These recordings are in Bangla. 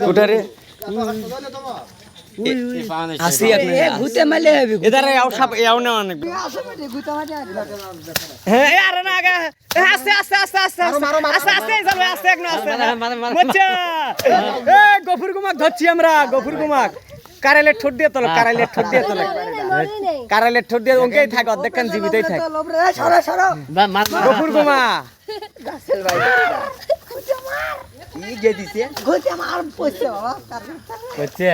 কোটারে আসি আপনি ঘুতে মারলে হবে এদার আও সাপ আও না অনেক হ্যাঁ আরে না আগে আস্তে আস্তে আস্তে আস্তে আস্তে আস্তে যাবে আস্তে এক না আস্তে মচ্চা এ গফুর গুমাক ধরছি আমরা গফুর গুমাক কারাইলের ঠোঁট দিয়ে তোলো কারাইলের ঠোঁট দিয়ে তোলো কারাইলের ঠোঁট দিয়ে ওকেই থাক অর্ধেকখান জীবিতই থাক গফুর গুমা গাছেল ভাই কি গে দিছে ঘুতে মার পয়সা বাবা হচ্ছে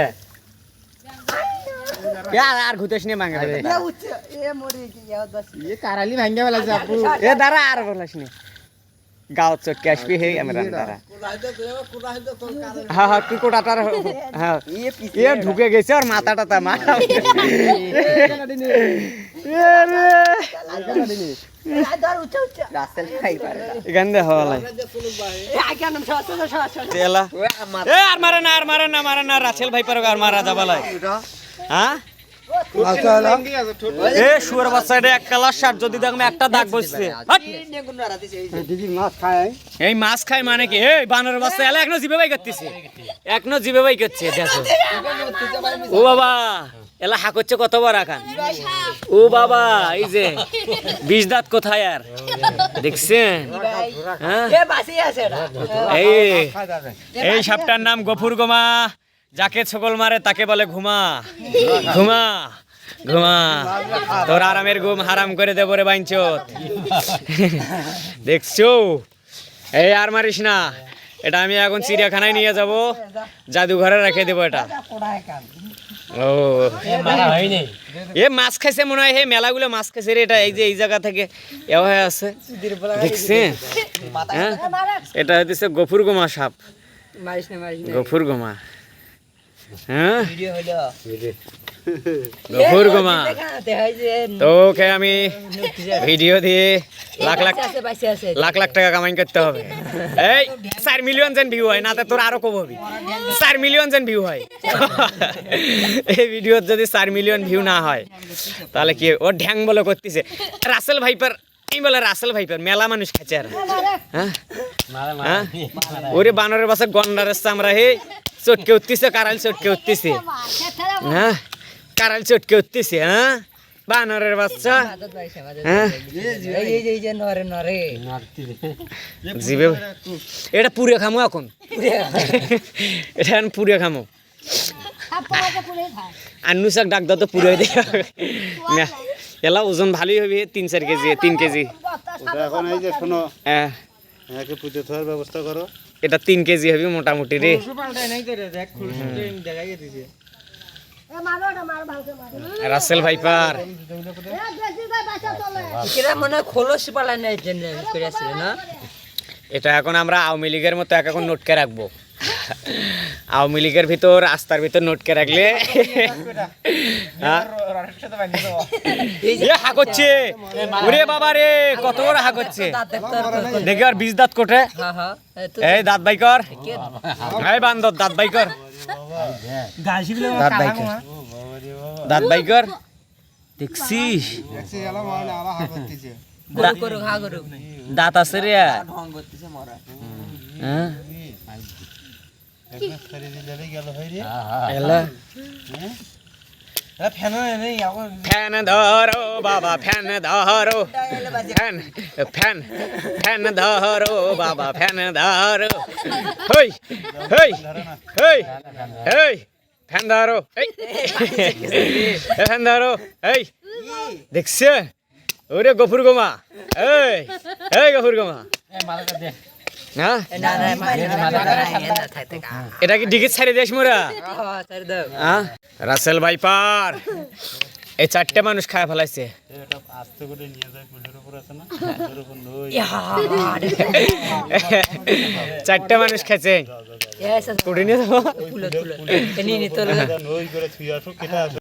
আর ঘুতেছ নে মাঙ্গা এ উচ্চ এ মরি কি ইয়াদ বাস ये काराली भांगे वाला से आपको এ দাঁড়া আর বলাস নি গাঁও চটকে আসবি হে আমরা দাঁড়া হ্যাঁ হ্যাঁ কি কোটাটার হ্যাঁ এ ঢুকে গেছে আর মাথাটা তা মারা ধর উচ্চ উচ্চ গাছেল ভাই পারে এখান দিয়ে হওয়া লাই এ আগে নাম সা তেলা এ আর মারে না রাছেল ভাই পারো আর মারা যাবালাই হ্যাঁ এ শুয়ার বাচ্চাটা এক কালার শার্ট যদি দেখবে একটা দাগ বসছে दीदी माछ खाए এই মাছ খায় মানে কি এই বানর বাচ্চা এলা এখনো জিবে বাই করতেছে এখনো জিবে বাই করছে দেখো ও বাবা এলা হা করছে কতবার আখান ও বাবা এই যে 20 দাঁত কোথায় আর দেখছেন হ্যাঁ এ বাসি আছে এটা এই সাপটার নাম গফুর গোমা যাকে ছগল মারে তাকে বলে ঘুমা ঘুমা ঘুমা তোর আরামের ঘুম হারাম করে দেবো রে বাইঞ্চত দেখছো এই আর মারিস না এটা আমি এখন চিড়িয়াখানায় নিয়ে যাব জাদুঘরে রেখে দেবো এটা ও এ মাছ খাইছে মনে হয় হে মেলাগুলো মাছ খাইছে রে এটা এই যে এই জায়গা থেকে এ হয়ে আছে দেখছেন হ্যাঁ এটা হচ্ছে গফুর গোমা সাপ মারিস না গফুর গোমা হ্যাঁ ভিডিও হলো গফুর গোমা দেখাতে হয় যে তোকে আমি ভিডিও দিয়ে লাখ লাখ আছে পাশে আছে লাখ লাখ টাকা কামাই করতে হবে এই 4 মিলিয়ন জন ভিউ হয় না তো তোর আরো কম হবে 4 মিলিয়ন জন ভিউ হয় এই ভিডিওর যদি 4 মিলিয়ন ভিউ না হয় তাহলে কি ও ঢ্যাং বলে করতেছে রাসেল ভাইপার এই বলে রাসেল ভাইপার মেলা মানুষ খাচ্ছে আর হ্যাঁ হ্যাঁ ওরে বানরের বাসা গন্ডারের চামড়া হে চটকে উঠতেছে কারাল চটকে উঠতেছে হ্যাঁ কারাল চটকে উঠতেছে হ্যাঁ বানরের বাচ্চা হ্যাঁ এই যে নরে নরে জিবে এটা পুরে খামো এখন এটা এখন পুরে খামো আন্নু শাক ডাক দাও তো পুরে দিয়ে এলা ওজন ভালোই হবে 3-4 কেজি 3 কেজি ওটা এখন এই যে শোনো হ্যাঁ একে পুজো থাকার ব্যবস্থা করো এটা 3 কেজি হবে মোটামুটি রে রাসেল ভাইপার কিরা মনে খোলস পালা নাই জন্য করে আছে না এটা এখন আমরা আওয়ামী লীগের মতো এখন নোটকে রাখবো আওয়ামী লীগের ভিতর আস্থার ভিতর নোটকে রাখলে হা করছে ওরে বাবা রে কত বড় হা করছে দেখে আর 20 দাঁত কোটে হ্যাঁ হ্যাঁ এই দাঁত বাই কর এই বান্দর দাঁত বাই কর দাঁত বাই কর দাঁত বাই কর দেখছিস করু হা করু দাঁত আছে রে ঢং করতেছে মরা হ্যাঁ এলা ফ্যান ধরো বাবা ফ্যান ধরো ফ্যান ফ্যান ফ্যান ধরো বাবা ফ্যান ধরো হই হই হই হই ফ্যান ধরো এই ফ্যান ধরো এই দেখছে ওরে গফুর গোমা এই এই গফুর গোমা হ্যাঁ না না এটা কি ডিগিট ছাড়ি দেশ মোরা হ্যাঁ রাসেল ভাইপার এই 4টে মানুষ খায় ফেলাইছে আস্তে করে নিয়ে যায় কুলের উপর আছে না কুলের উপর নই 4টে মানুষ খাইছে কুড়ি নিয়ে যাবো ফুলে ফুলে এনি নি তো নই করে ছুঁয়ে আসো কেটে আসো